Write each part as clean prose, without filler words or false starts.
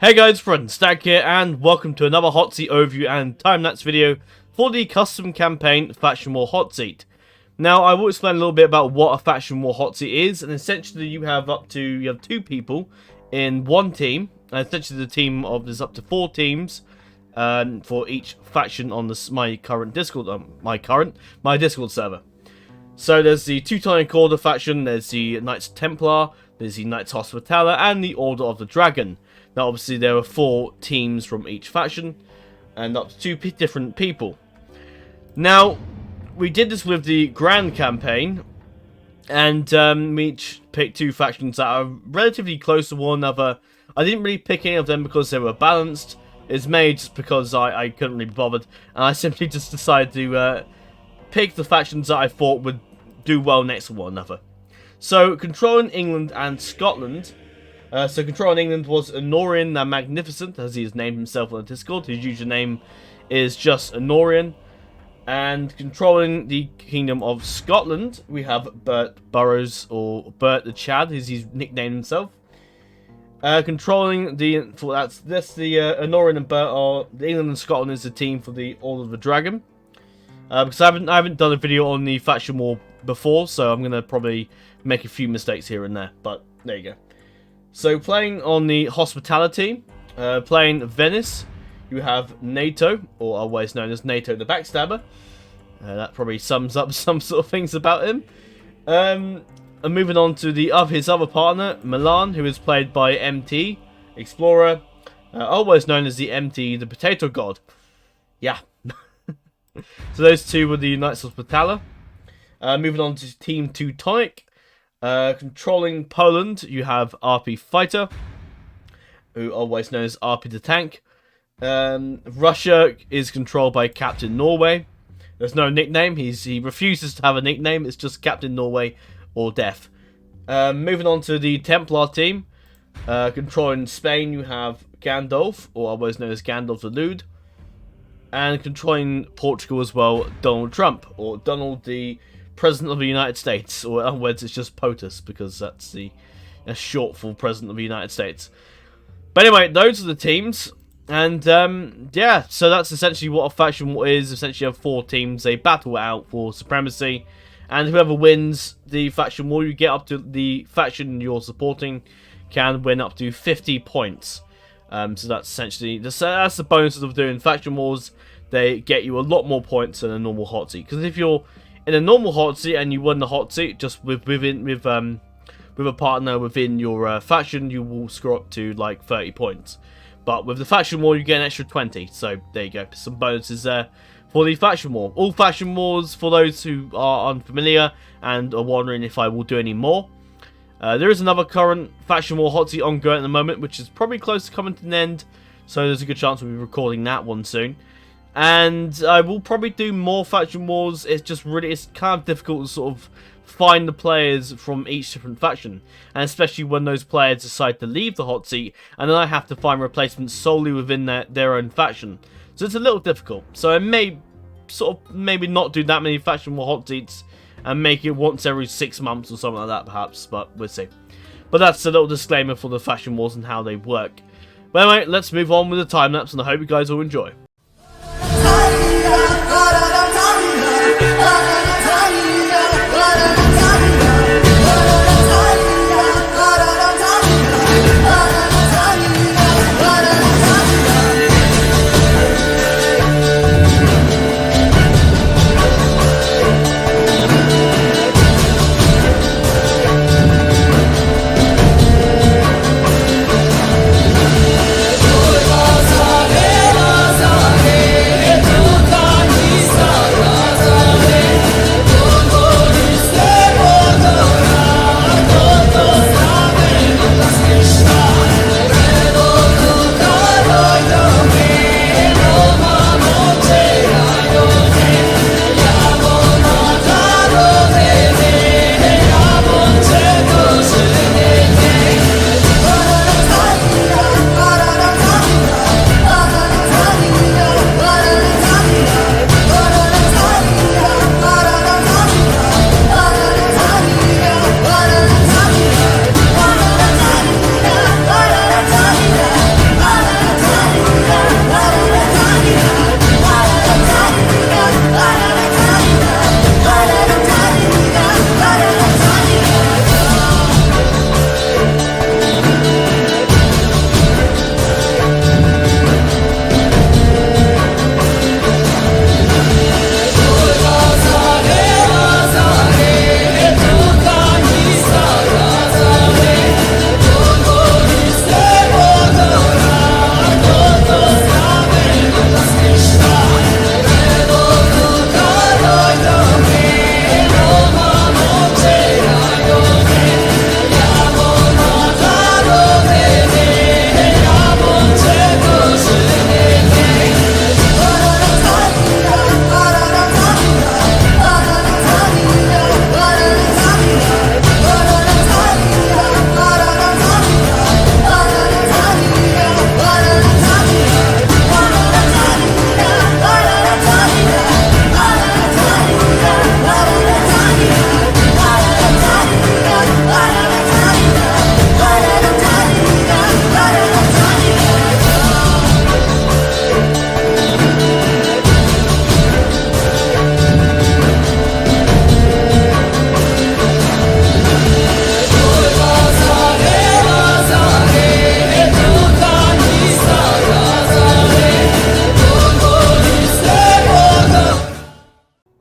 Hey guys, friend Stag here, and welcome to another Hotseat overview and time-lapse video for the custom campaign Faction War Hotseat. Now, I will explain a little bit about what a Faction War Hotseat is, and essentially you have two people in one team, and essentially the team of there's up to 4 teams for each faction on my Discord server. So there's the Teutonic Order faction, there's the Knights Templar, there's the Knights Hospitaller, and the Order of the Dragon. Now, obviously, there are 4 teams from each faction, and up to 2 different people. Now, we did this with the Grand Campaign, and we each picked 2 factions that are relatively close to one another. I didn't really pick any of them because they were balanced. It's made just because I couldn't really be bothered, and I simply just decided to pick the factions that I thought would do well next to one another. So, controlling England and Scotland. So controlling England was Honorian the Magnificent, as he has named himself on the Discord. His username is just Honorian. And controlling the Kingdom of Scotland, we have Bert Burrows, or Bert the Chad, as he's nicknamed himself. Controlling the Honorian and Bert are the England and Scotland is the team for the Order of the Dragon. Because I haven't done a video on the Faction War before, so I'm gonna probably make a few mistakes here and there. But there you go. So, playing on the Hospitality, playing Venice, you have NATO, or always known as NATO the Backstabber. That probably sums up some sort of things about him. And moving on to his other partner, Milan, who is played by MT, Explorer, always known as the MT, the Potato God. Yeah. So those 2 were the Knights Hospitaller. Moving on to Team Teutonic. Controlling Poland, you have RP Fighter, who always known as RP the Tank. Russia is controlled by Captain Norway. There's no nickname. He refuses to have a nickname. It's just Captain Norway or Death. Moving on to the Templar team. Controlling Spain, you have Gandalf, or always known as Gandalf the Lewd. And controlling Portugal as well, Donald Trump, or Donald the President of the United States, or in other words, it's just POTUS, because that's the short for President of the United States. But anyway, those are the teams, and yeah, so that's essentially what a faction war is. Essentially, you have 4 teams, they battle it out for supremacy, and whoever wins the faction war, you get up to the faction you're supporting can win up to 50 points. So that's essentially that's the bonus of doing faction wars. They get you a lot more points than a normal hot seat, because if you're in a normal hot seat and you won the hot seat just with a partner within your faction, you will score up to like 30 points. But with the faction war, you get an extra 20. So there you go, some bonuses there for the faction war. All faction wars, for those who are unfamiliar and are wondering if I will do any more. There is another current faction war hot seat ongoing at the moment, which is probably close to coming to an end. So there's a good chance we'll be recording that one soon. And I will probably do more faction wars. It's kind of difficult to sort of find the players from each different faction, and especially when those players decide to leave the hot seat, and then I have to find replacements solely within their own faction. So it's a little difficult. So I may maybe not do that many faction war hot seats and make it once every 6 months or something like that, perhaps. But we'll see. But that's a little disclaimer for the faction wars and how they work. But anyway, let's move on with the time lapse, and I hope you guys all enjoy.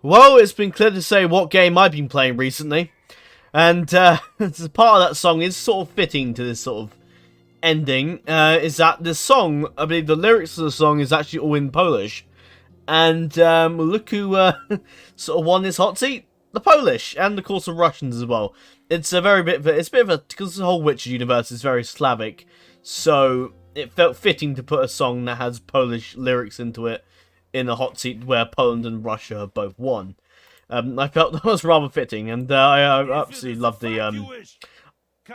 Well, it's been clear to say what game I've been playing recently. And part of that song is sort of fitting to this sort of ending. Is that the song, I believe the lyrics of the song is actually all in Polish. And look who sort of won this hot seat. The Polish, and of course the Russians as well. It's a bit of a, because the whole Witcher universe is very Slavic. So it felt fitting to put a song that has Polish lyrics into it in a hot seat where Poland and Russia have both won. I felt that was rather fitting, and I absolutely love the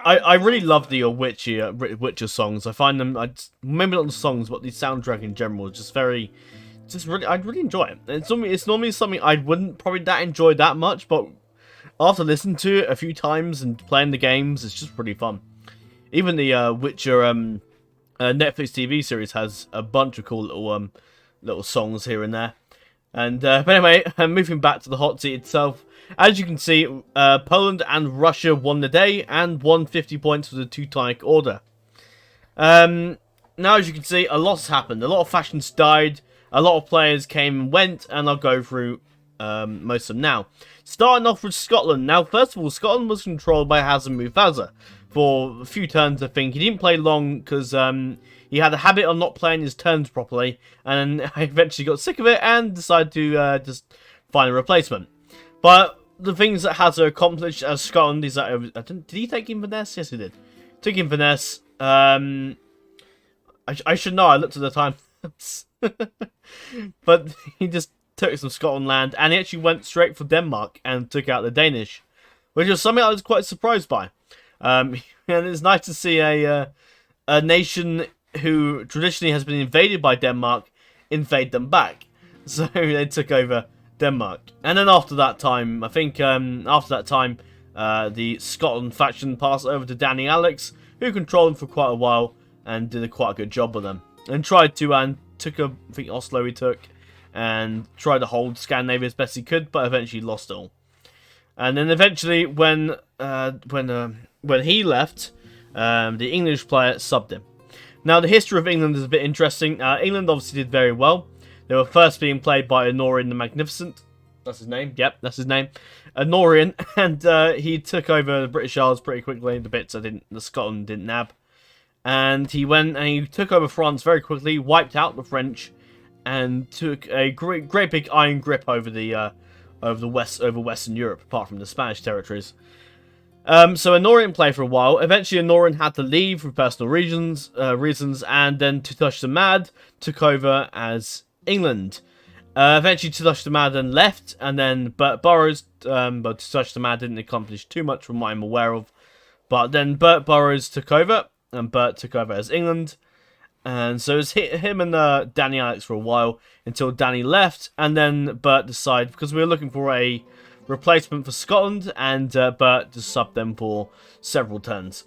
I really love the Witcher songs. I find them, maybe not the songs, but the soundtrack in general is just very, I really enjoy it. It's normally something I wouldn't probably enjoy that much, but after listening to it a few times and playing the games, it's just pretty fun. Even the Witcher Netflix TV series has a bunch of cool little songs here and there. And but anyway, moving back to the hot seat itself, as you can see, Poland and Russia won the day and won 50 points for the Teutonic Order. Now, as you can see, a lot's happened. A lot of factions died. A lot of players came and went, and I'll go through most of them now. Starting off with Scotland. Now, first of all, Scotland was controlled by Hazem Mufasa for a few turns, I think. He didn't play long because he had a habit of not playing his turns properly, and I eventually got sick of it and decided to just find a replacement. But the things that Hazard accomplished as Scotland is that... did he take Inverness? Yes, he did. Took Inverness. I should know, I looked at the time. But he just took some Scotland land, and he actually went straight for Denmark and took out the Danish, which was something I was quite surprised by. And it's nice to see a nation who traditionally has been invaded by Denmark invade them back. So they took over Denmark. And then after that time, I think the Scotland faction passed over to Danny Alex, who controlled them for quite a while and did quite a good job with them. And tried to, I think Oslo he took, and tried to hold Scandinavia as best he could, but eventually lost it all. And then eventually, when he left, the English player subbed him. Now, the history of England is a bit interesting. England obviously did very well. They were first being played by Honorian the Magnificent. That's his name. Yep, that's his name. Honorian, and he took over the British Isles pretty quickly. The bits the Scotland didn't nab. And he went and he took over France very quickly, wiped out the French, and took a great big iron grip over Western Europe, apart from the Spanish territories. So Honorian played for a while. Eventually, Honorian had to leave for personal reasons, and then Tutush the Mad took over as England. Eventually, Tutush the Mad then left, and then Bert Burrows, but Tutush the Mad didn't accomplish too much from what I'm aware of. But then Bert Burrows took over, and Bert took over as England. And so it was him and Danny Alex for a while, until Danny left, and then Bert decided, because we were looking for a replacement for Scotland, and Bert just subbed them for several turns.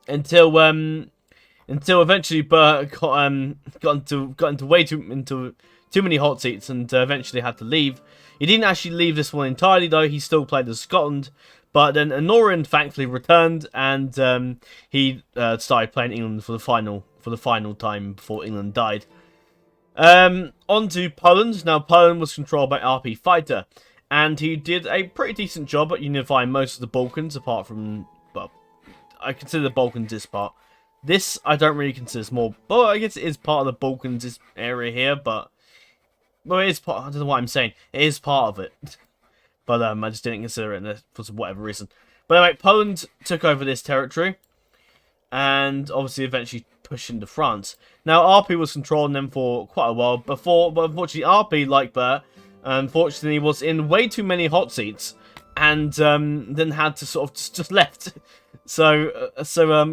Until eventually Bert got into way too many hot seats, and eventually had to leave. He didn't actually leave this one entirely, though. He still played as Scotland, but then Honorian thankfully returned, and he started playing England for the final time before England died. On to Poland. Now, Poland was controlled by RP Fighter, and he did a pretty decent job at unifying most of the Balkans, apart from, well, I consider the Balkans this part. This, I don't really consider small. Well, I guess it is part of the Balkans, this area here, but, well, it is part, I don't know what I'm saying. It is part of it. But, I just didn't consider it for whatever reason. But anyway, Poland took over this territory, and obviously eventually pushed into France. Now, RP was controlling them for quite a while before, but unfortunately RP, like Bert, unfortunately was in way too many hot seats, and then had to sort of just left. So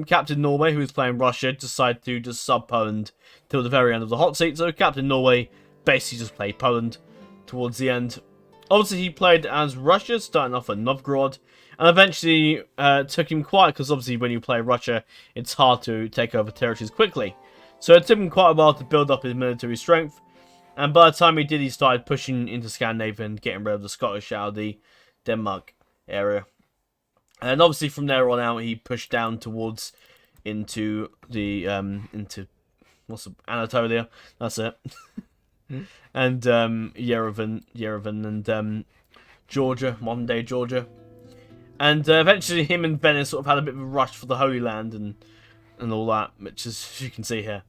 Captain Norway, who was playing Russia, decided to just sub Poland till the very end of the hot seat. So Captain Norway basically just played Poland towards the end. Obviously, he played as Russia, starting off at Novgorod, and eventually took him quite, because obviously when you play Russia, it's hard to take over territories quickly. So it took him quite a while to build up his military strength, and by the time he did, he started pushing into Scandinavia and getting rid of the Scottish out of the Denmark area. And obviously from there on out, he pushed down towards into Anatolia. That's it. and Yerevan, and Georgia, modern day Georgia. And eventually him and Venice sort of had a bit of a rush for the Holy Land and all that, which is, as you can see here.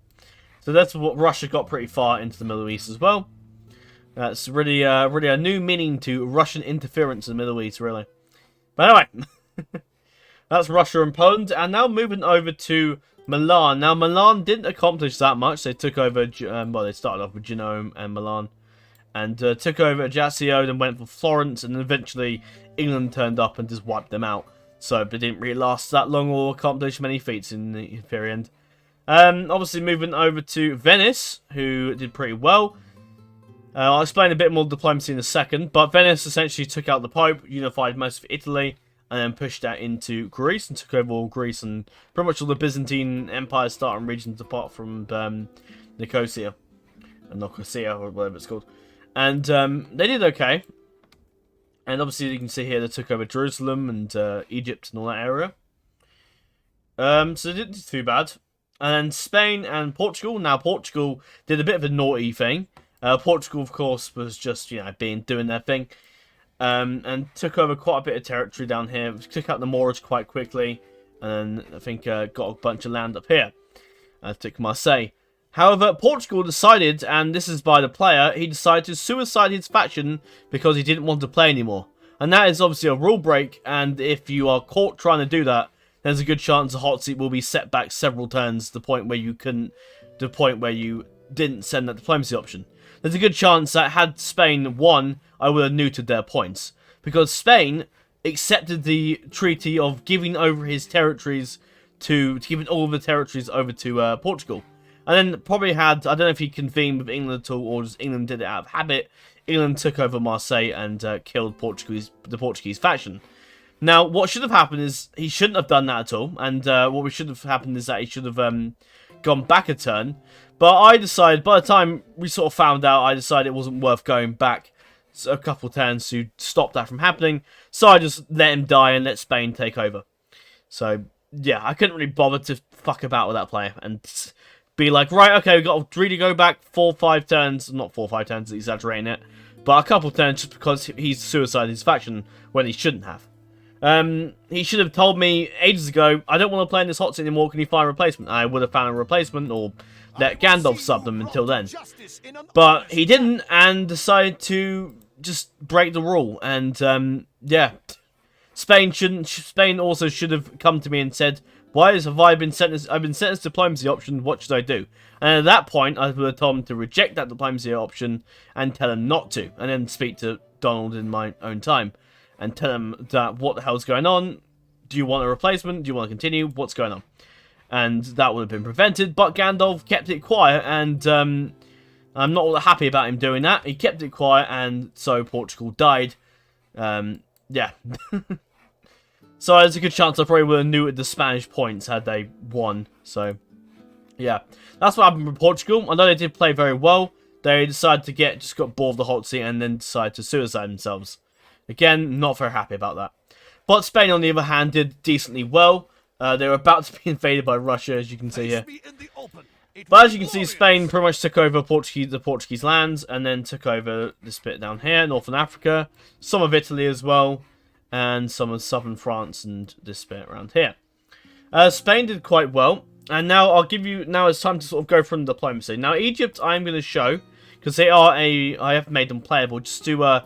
So that's what Russia got pretty far into the Middle East as well. That's really a new meaning to Russian interference in the Middle East, really. But anyway, that's Russia and Poland. And now moving over to Milan. Now, Milan didn't accomplish that much. They took over, well, they started off with Genoa and Milan. And took over Ajaccio, then went for Florence, and eventually England turned up and just wiped them out. So they didn't really last that long or accomplish many feats in the very end. Obviously moving over to Venice, who did pretty well. I'll explain a bit more diplomacy in a second, but Venice essentially took out the Pope, unified most of Italy, and then pushed that into Greece and took over all Greece and pretty much all the Byzantine Empire starting regions apart from Nicosia, or whatever it's called. And they did okay. And obviously you can see here they took over Jerusalem and Egypt and all that area. So they didn't do too bad. And then Spain and Portugal. Now Portugal did a bit of a naughty thing. Portugal, of course, was just, doing their thing. And took over quite a bit of territory down here. Took out the Moors quite quickly. And then I think got a bunch of land up here. Took Marseille. However, Portugal decided, and this is by the player, he decided to suicide his faction because he didn't want to play anymore. And that is obviously a rule break, and if you are caught trying to do that, there's a good chance the hot seat will be set back several turns to the point where you didn't send that diplomacy option. There's a good chance that had Spain won, I would have neutered their points. Because Spain accepted the treaty of giving over his territories giving all of the territories over to Portugal. And then probably had, I don't know if he convened with England at all, or just England did it out of habit. England took over Marseille and killed the Portuguese faction. Now, what should have happened is, he shouldn't have done that at all. And what should have happened is that he should have gone back a turn. But I decided, by the time we sort of found out, I decided it wasn't worth going back a couple turns to stop that from happening. So I just let him die and let Spain take over. So, yeah, I couldn't really bother to fuck about with that player. And be like, right, okay, we've got to really go back 4 or 5 turns. Not 4 or 5 turns, exaggerating it. But a couple turns just because he's suicided his faction when he shouldn't have. He should have told me ages ago, I don't want to play in this hot seat anymore, can you find a replacement? I would have found a replacement or let Gandalf sub them until then. But he didn't and decided to just break the rule. And, yeah. Spain also should have come to me and said, I've been sent this diplomacy option, what should I do? And at that point, I would have told him to reject that diplomacy option and tell him not to. And then speak to Donald in my own time. And tell him that what the hell's going on? Do you want a replacement? Do you want to continue? What's going on? And that would have been prevented, but Gandalf kept it quiet, and I'm not all that happy about him doing that. He kept it quiet, and so Portugal died. Yeah. So there's a good chance I probably would have neutered the Spanish points had they won. So, yeah. That's what happened with Portugal. I know they did play very well. They decided to just got bored of the hot seat and then decided to suicide themselves. Again, not very happy about that. But Spain, on the other hand, did decently well. They were about to be invaded by Russia, as you can see here. But as you can see, Spain pretty much took over the Portuguese lands and then took over this bit down here, Northern Africa, some of Italy as well, and some of southern France and this bit around here. Spain did quite well, and now it's time to sort of go from diplomacy. Now, Egypt, I'm going to show, because I have made them playable, just to,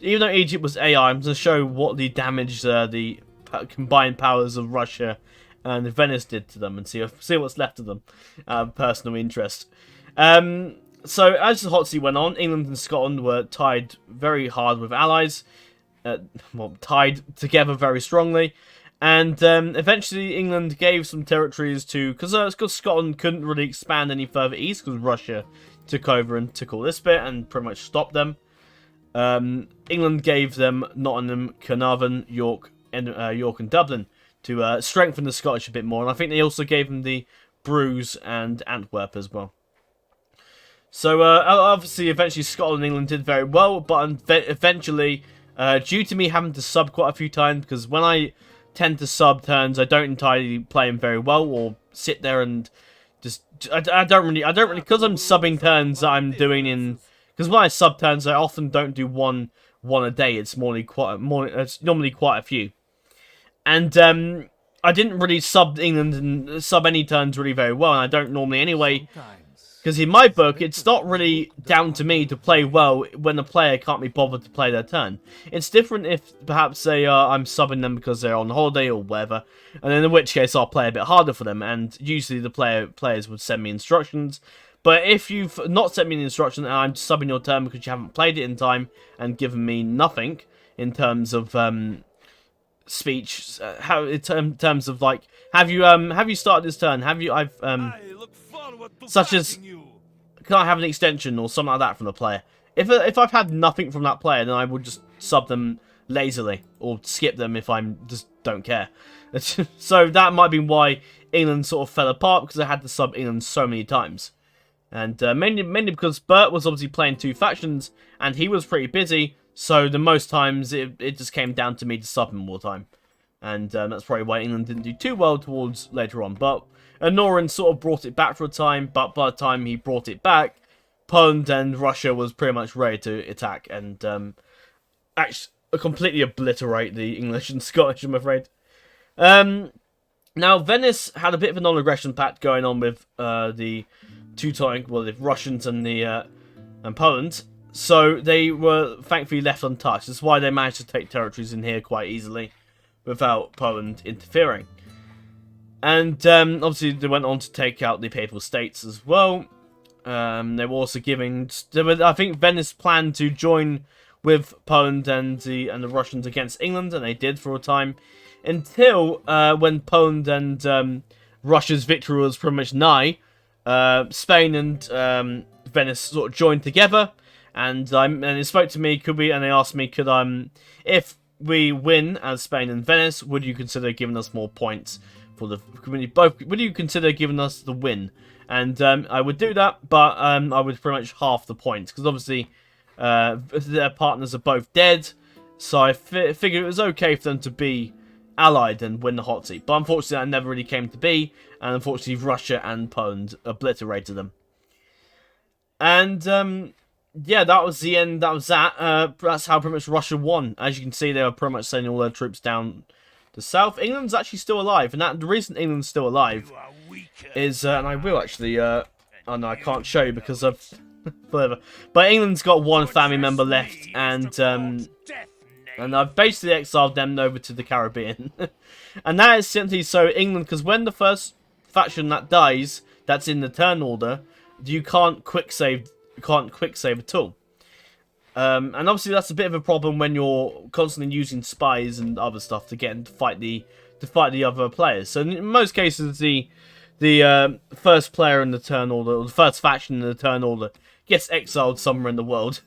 even though Egypt was AI, I'm going to show what the damage the combined powers of Russia and Venice did to them, and see what's left of them. Personal interest. So, as the hot seat went on, England and Scotland were tied very hard with allies. Tied together very strongly. And eventually England gave some territories to... Because Scotland couldn't really expand any further east, because Russia took over and took all this bit and pretty much stopped them. England gave them Nottingham, Carnarvon, York and Dublin to strengthen the Scottish a bit more. And I think they also gave them the Bruges and Antwerp as well. So, obviously, eventually Scotland and England did very well, but eventually... due to me having to sub quite a few times, because when I tend to sub turns, I don't entirely play them very well, or sit there and just, I don't really, because I'm subbing turns that I'm doing in Because when I sub turns, I often don't do one a day. It's it's normally quite a few. And I didn't really sub England and sub any turns really very well, and I don't normally anyway. Because in my book, it's not really down to me to play well when the player can't be bothered to play their turn. It's different if perhaps I'm subbing them because they're on holiday or whatever, and in which case I'll play a bit harder for them, and usually the players would send me instructions. But if you've not sent me the instruction and I'm subbing your turn because you haven't played it in time and given me nothing in terms of speech, in terms of like, have you started this turn? Such as, can I have an extension or something like that from the player? If I've had nothing from that player, then I would just sub them lazily or skip them if I just don't care. So that might be why England sort of fell apart, because I had to sub England so many times. And mainly because Bert was obviously playing 2 factions, and he was pretty busy, so the most times it just came down to me to sub him all the time. And that's probably why England didn't do too well towards later on. But Norin sort of brought it back for a time, but by the time he brought it back, Poland and Russia was pretty much ready to attack and actually completely obliterate the English and Scottish, I'm afraid. Now, Venice had a bit of a non-aggression pact going on with the the Russians and and Poland, so they were thankfully left untouched. That's why they managed to take territories in here quite easily without Poland interfering. And obviously they went on to take out the Papal States as well. They were also I think Venice planned to join with Poland and the Russians against England, and they did for a time, until when Poland and Russia's victory was pretty much nigh. Spain and Venice sort of joined together, and they spoke to me. And they asked me, if we win as Spain and Venice, would you consider giving us more points for the community? Would you consider giving us the win? And I would do that, but I would pretty much half the points, because obviously their partners are both dead, so I figured it was okay for them to be allied and win the hot seat. But unfortunately that never really came to be, and unfortunately Russia and Poland obliterated them. And yeah, that was the end. That was that. That's how pretty much Russia won. As you can see, they were pretty much sending all their troops down the south. England's actually still alive, and the reason England's still alive is, and I will actually, oh no, I can't show you because of whatever. But England's got one family member left, and I've basically exiled them over to the Caribbean. And that is simply so England, because when the first faction that dies, that's in the turn order, you can't quick save at all. And obviously that's a bit of a problem when you're constantly using spies and other stuff to get to fight the other players. So in most cases, the first player in the turn order, or the first faction in the turn order, gets exiled somewhere in the world.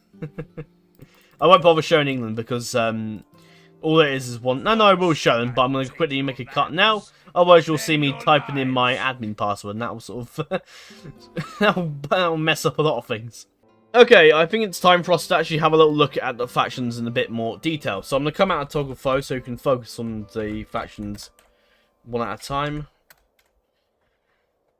I won't bother showing England because all it is one. No, I will show them, but I'm going to quickly make a cut now. Otherwise, you'll see me typing in my admin password, and that will sort of that'll mess up a lot of things. Okay, I think it's time for us to actually have a little look at the factions in a bit more detail. So I'm going to come out of toggle flow so you can focus on the factions one at a time.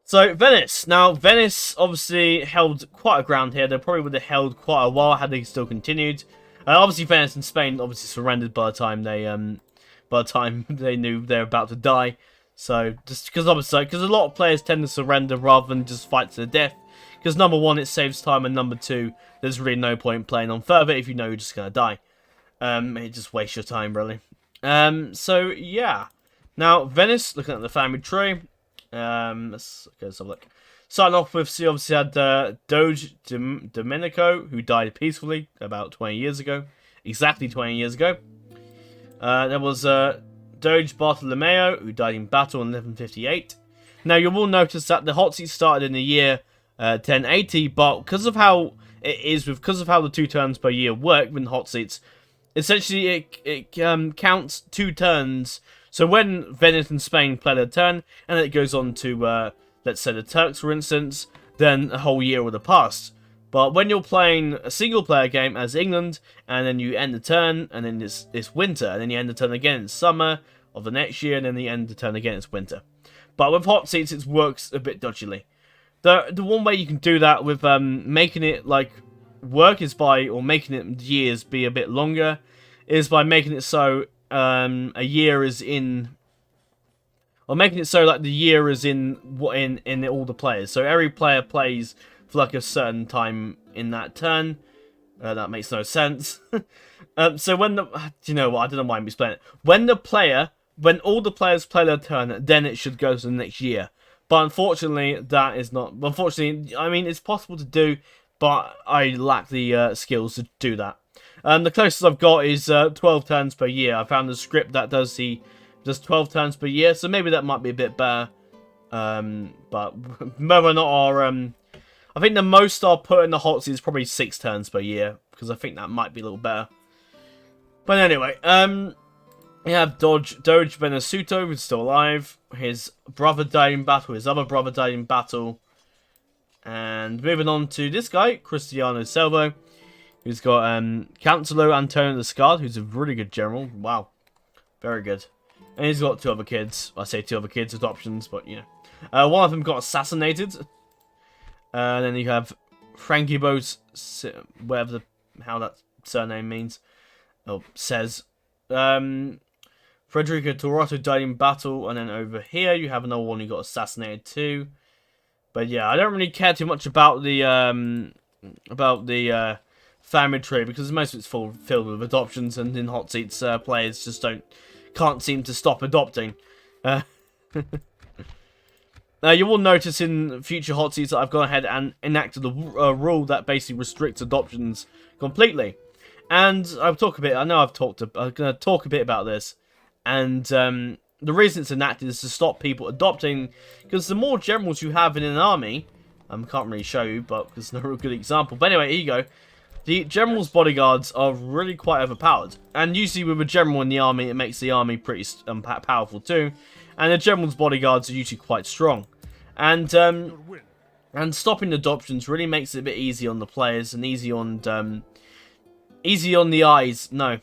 So, Venice. Now, Venice obviously held quite a ground here. They probably would have held quite a while had they still continued. Obviously, Venice and Spain obviously surrendered by the time they knew they were about to die. So, just because a lot of players tend to surrender rather than just fight to the death. Because number one, it saves time, and number two, there's really no point playing on further if you know you're just going to die. It just wastes your time, really. So, yeah. Now, Venice, looking at the family tree. Let's have a look. Starting off with, see, obviously had Doge Domenico, who died peacefully about 20 years ago. Exactly 20 years ago. There was Doge Bartolomeo, who died in battle in 1158. Now, you will notice that the hot seat started in the year 1080, but because of how the 2 turns per year work with hot seats, essentially it counts 2 turns. So when Venice and Spain play their turn, and it goes on to, let's say the Turks, for instance, then a whole year would have passed. But when you're playing a single-player game as England, and then you end the turn, and then it's winter, and then you end the turn again, it's summer of the next year, and then you end the turn again, it's winter. But with hot seats, it works a bit dodgily. The one way you can do that with making it like work is by, or making it years be a bit longer, is by making it so a year is in, or making it so like the year is in all the players. So every player plays for like a certain time in that turn. That makes no sense. So when the, do you know what? I don't know why I'm explaining it. When all the players play their turn, then it should go to the next year. But unfortunately, that is not. Unfortunately, I mean, it's possible to do, but I lack the skills to do that. The closest I've got is 12 turns per year. I found a script that does 12 turns per year, so maybe that might be a bit better. But whether or not our I think the most I'll put in the hot seat is probably 6 turns per year, because I think that might be a little better. But anyway, we have Doge Benasuto, who's still alive. His brother died in battle. His other brother died in battle. And moving on to this guy, Cristiano Salvo, who's got Councilor Antonio the Scarred, who's a really good general. Wow, very good. And he's got 2 other kids. I say 2 other kids, adoptions, but you know. One of them got assassinated. And then you have Frankie Bose, whatever how that surname means, or says. Federico Toronto died in battle, and then over here you have another one who got assassinated too. But yeah, I don't really care too much about the family tree, because most of it's filled with adoptions, and in hot seats players just can't seem to stop adopting. Now you will notice in future hot seats that I've gone ahead and enacted a rule that basically restricts adoptions completely. And I'll talk a bit. I know I'm going to talk a bit about this, and the reason it's enacted is to stop people adopting, because the more generals you have in an army, can't really show you, but it's not a real good example. But anyway, here you go. The general's bodyguards are really quite overpowered, and usually with a general in the army, it makes the army pretty powerful too. And the general's bodyguards are usually quite strong, and stopping adoptions really makes it a bit easy on the players and easy on the eyes. No,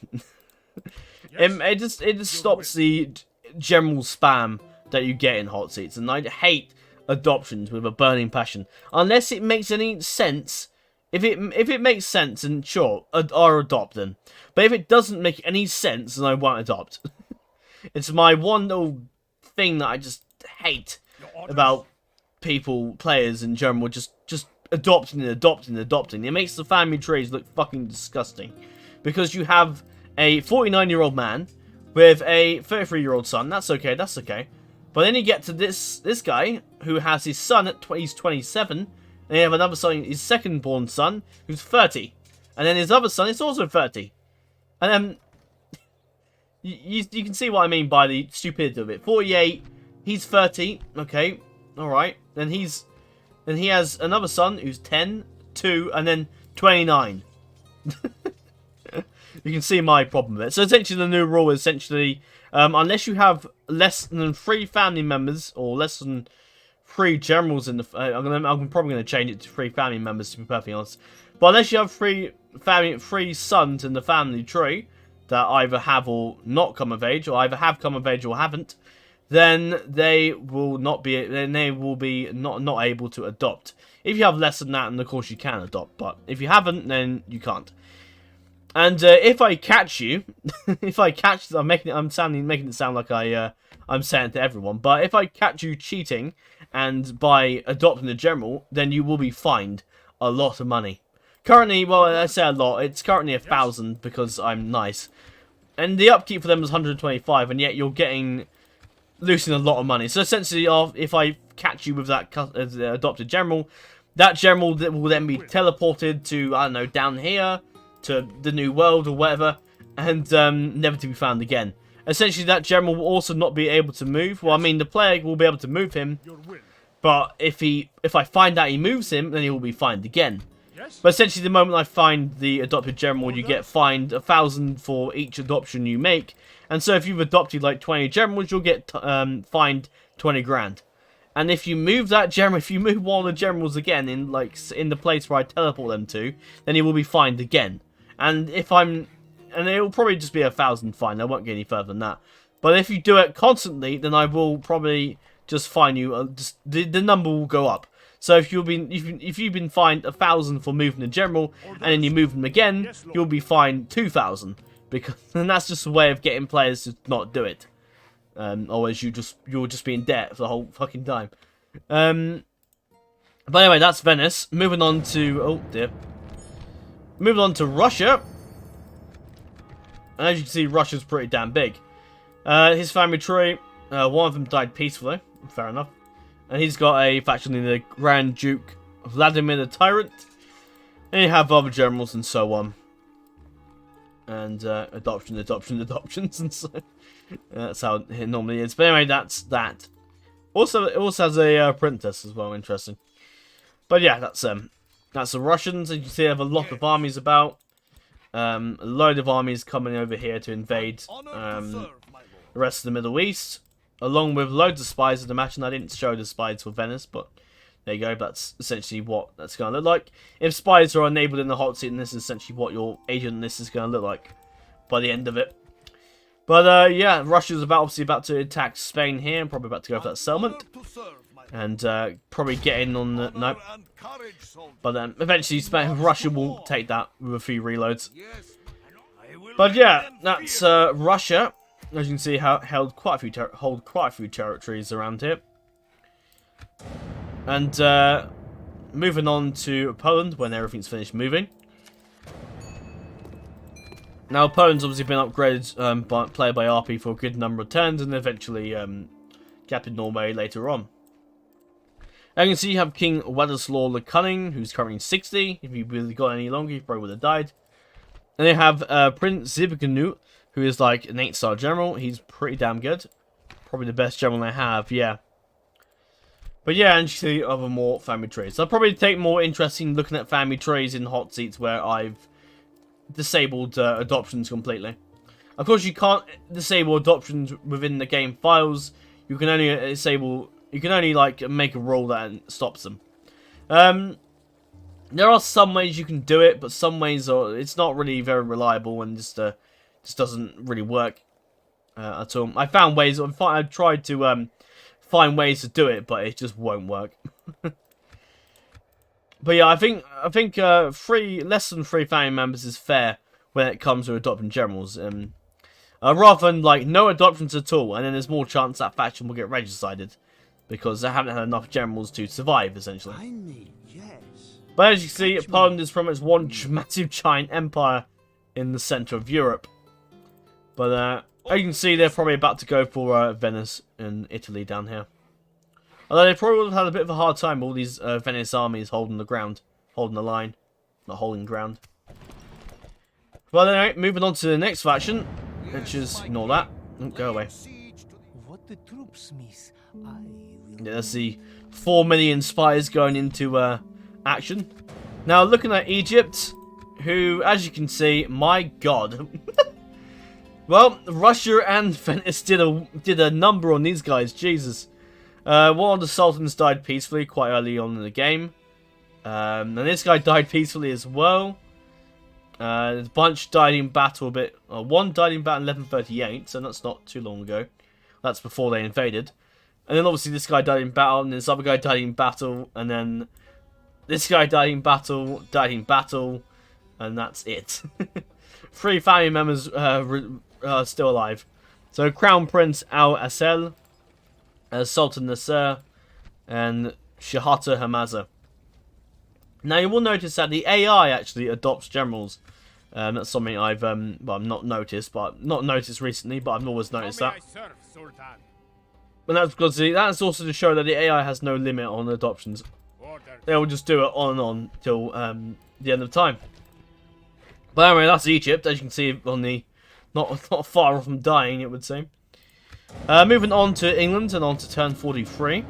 it just stops the general spam that you get in hot seats, and I hate adoptions with a burning passion unless it makes any sense. If it makes sense, then sure, I'll adopt them. But if it doesn't make any sense, then I won't adopt. It's my one little thing that I just hate about players in general, just adopting. It makes the family trees look fucking disgusting, because you have a 49-year-old man with a 33-year-old son. That's okay, but then you get to this guy who has his son he's 27, and you have another son, his second-born son, who's 30, and then his other son is also 30, and then You can see what I mean by the stupidity of it. 48, he's 30, okay, alright. Then he has another son who's 10, 2, and then 29. You can see my problem with it. So essentially the new rule is essentially, unless you have less than 3 family members, or less than 3 generals in the... I'm probably going to change it to 3 family members, to be perfectly honest. But unless you have 3 sons in the family tree, that either have or not come of age, or either have come of age or haven't, then they will not be not able to adopt. If you have less than that, then of course you can adopt, but if you haven't, then you can't. And if I catch you, I'm making it sound like I'm saying it to everyone, but if I catch you cheating and by adopting a general, then you will be fined a lot of money. Currently, well, I say a lot, it's currently 1,000 because I'm nice. And the upkeep for them is 125, and yet you're losing a lot of money. So essentially, if I catch you with that adopted general, that general will then be teleported to, I don't know, down here, to the new world or whatever, and never to be found again. Essentially, that general will also not be able to move. Well, I mean, the player will be able to move him, but if I find out he moves him, then he will be fined again. But essentially, the moment I find the adopted general, you get fined 1,000 for each adoption you make. And so if you've adopted like 20 generals, you'll get fined 20 grand. And if you move that general, if you move one of the generals again in the place where I teleport them to, then he will be fined again. And it will probably just be 1,000 fine. I won't get any further than that. But if you do it constantly, then I will probably just fine you. The number will go up. So if you've been fined 1,000 for moving the general, and then you move them again, you'll be fined 2,000, because and that's just a way of getting players to not do it. Otherwise you'll just be in debt for the whole fucking time. But anyway, that's Venice. Moving on to moving on to Russia. And as you can see, Russia's pretty damn big. His family tree, one of them died peacefully. Fair enough. And he's got a faction in the Grand Duke Vladimir the Tyrant. And you have other generals and so on. And adoptions, and so that's how it normally is. But anyway, that's that. Also, it also has a princess as well. Interesting. But yeah, that's the Russians. As you see, they have a lot of armies about. A load of armies coming over here to invade the rest of the Middle East, along with loads of spies. I'd imagine I didn't show the spies for Venice, but there you go. That's essentially what that's going to look like. If spies are enabled in the hot seat, then this is essentially what your agent list is going to look like by the end of it. But yeah, Russia's obviously about to attack Spain here, and probably about to go for that settlement, and probably get in on the nope. But eventually, Russia will take that with a few reloads. But yeah, that's Russia. As you can see, hold quite a few territories around here. And moving on to Poland when everything's finished moving. Now Poland's obviously been upgraded by RP for a good number of turns, and eventually captured Norway later on. As you can see, you have King Władysław the Cunning, who's currently 60. If he really got any longer, he probably would have died. And they have Prince Zbigniew, who is like an 8-star general. He's pretty damn good. Probably the best general they have, yeah. But yeah, and you see other more family trees. I'll probably take more interest in looking at family trees in hot seats where I've disabled adoptions completely. Of course, you can't disable adoptions within the game files. You can only disable... You can only, like, make a rule that stops them. There are some ways you can do it, but some ways it's not really very reliable and just doesn't really work at all. I found ways. I've tried to find ways to do it, but it just won't work. But yeah, I think less than 3 family members is fair when it comes to adopting generals. Rather than like no adoptions at all, and then there's more chance that faction will get regicided. Because they haven't had enough generals to survive, essentially. But as you see, Poland is pretty much one massive giant empire in the centre of Europe. But as you can see, they're probably about to go for Venice and Italy down here. Although they probably would have had a bit of a hard time, all these Venice armies holding the ground. Holding the line. Not holding ground. But anyway, moving on to the next faction. Which is, ignore that. Go away. What the troops miss, There's the 4 million spies going into action. Now, looking at Egypt, who, as you can see, my god. Well, Russia and Venice did a number on these guys, Jesus. One of the sultans died peacefully quite early on in the game. And this guy died peacefully as well. A bunch died in battle a bit. One died in battle in 1138, so that's not too long ago. That's before they invaded. And then obviously this guy died in battle, and this other guy died in battle, and then this guy died in battle, and that's it. 3 family members are still alive. So Crown Prince Al-Asel, Sultan Nasser, and Shahata Hamaza. Now you will notice that the AI actually adopts generals. That's something I've not noticed recently, but I've always noticed that. And that's because that's also to show that the AI has no limit on adoptions. They will just do it on and on till the end of time. But anyway, that's Egypt, as you can see on the not far from dying, it would seem. Moving on to England and on to turn 43.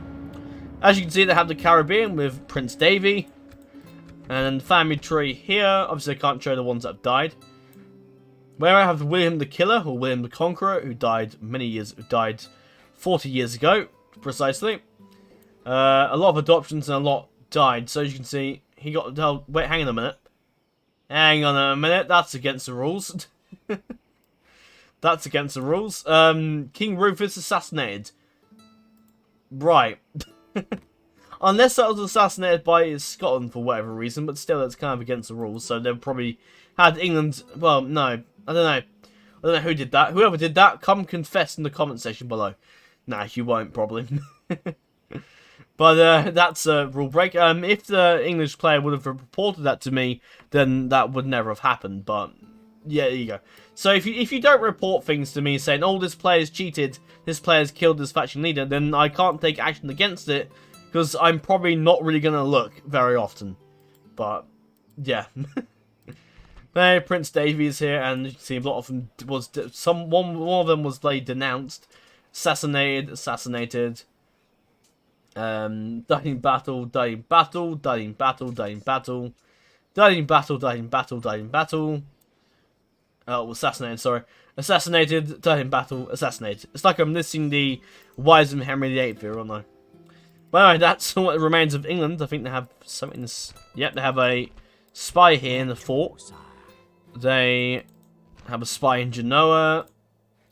As you can see, they have the Caribbean with Prince Davy. And family tree here. Obviously, I can't show the ones that have died. Where I have William the Killer, or William the Conqueror, who died 40 years ago, precisely. A lot of adoptions and a lot died. So as you can see, he got... wait, hang on a minute. Hang on a minute. That's against the rules. That's against the rules. King Rufus assassinated. Right. unless that was assassinated by Scotland for whatever reason, but still it's kind of against the rules, so they've probably had England, well, no, I don't know. I don't know who did that. Whoever did that, come confess in the comment section below. Nah, you won't, probably. But that's a rule break. If the English player would have reported that to me, then that would never have happened, but yeah, there you go. So if you don't report things to me saying, oh, this player's cheated, this player's killed this faction leader, then I can't take action against it, because I'm probably not really going to look very often. But, yeah. There, Prince Davy is here, and you can see a lot of them was, one of them was, like, denounced, assassinated, died in battle, died in battle, died in battle, died in battle, died in battle, died in battle, died in battle. Oh, assassinated, sorry. Assassinated, died in battle, assassinated. It's like I'm missing the Wiseman Henry VIII here, aren't I? But anyway, that's what remains of England. I think they have something. Yep, they have a spy here in the fort. They have a spy in Genoa,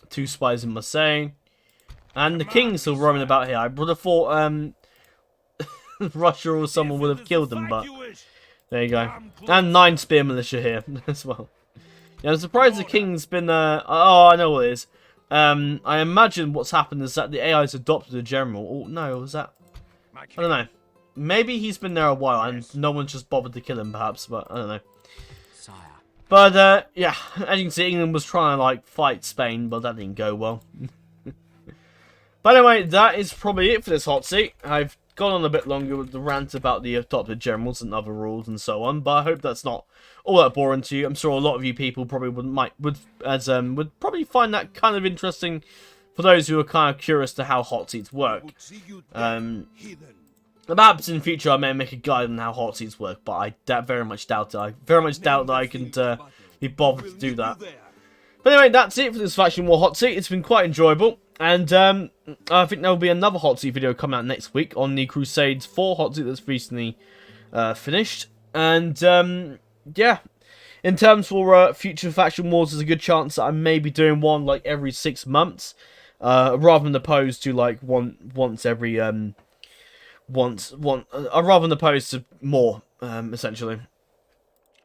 2 spies in Marseille, and the king's still roaming about here. I would have thought Russia or someone would have killed them, but there you go. And 9 spear militia here as well. Yeah, I'm surprised the king's been. Oh, I know what it is. I imagine what's happened is that the AI's adopted a general. Oh no, was that? I don't know. Maybe he's been there a while and no one's just bothered to kill him, perhaps. But I don't know. But yeah, as you can see, England was trying to like fight Spain, but that didn't go well. But anyway, that is probably it for this hot seat. I've gone on a bit longer with the rant about the adopted generals and other rules and so on, but I hope that's not all that boring to you. I'm sure a lot of you people probably would probably find that kind of interesting for those who are kind of curious to how hot seats work. Perhaps in the future I may make a guide on how hot seats work, but I very much doubt it. I very much doubt that I can be bothered to do that. But anyway, that's it for this Faction War hot seat. It's been quite enjoyable. And I think there will be another hot seat video coming out next week on the Crusades 4 hot seat that's recently finished. And yeah, in terms for future Faction Wars, there's a good chance that I may be doing one like every 6 months, rather than opposed to like once every rather than opposed to more essentially.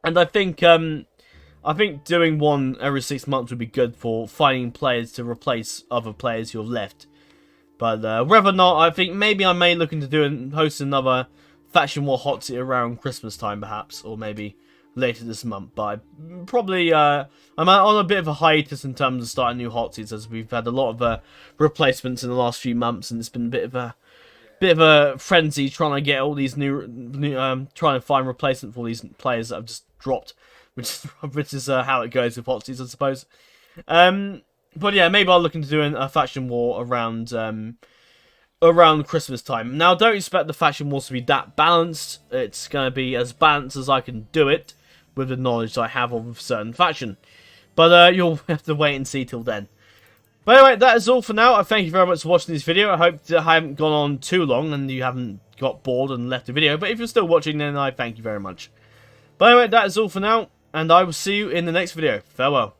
And I think doing one every 6 months would be good for finding players to replace other players who have left. But whether or not, I think maybe I may look into host another Faction War hot seat around Christmas time, perhaps, or maybe later this month. But I probably I'm on a bit of a hiatus in terms of starting new hot seats, as we've had a lot of replacements in the last few months, and it's been a bit of a frenzy trying to get all these new trying to find replacement for these players that have just dropped. Which is how it goes with hot seats, I suppose. But yeah, maybe I'll look into doing a Faction War around Christmas time. Now, don't expect the Faction Wars to be that balanced. It's going to be as balanced as I can do it with the knowledge I have of a certain faction. But you'll have to wait and see till then. But anyway, that is all for now. I thank you very much for watching this video. I hope that I haven't gone on too long and you haven't got bored and left the video. But if you're still watching, then I thank you very much. But anyway, that is all for now. And I will see you in the next video. Farewell.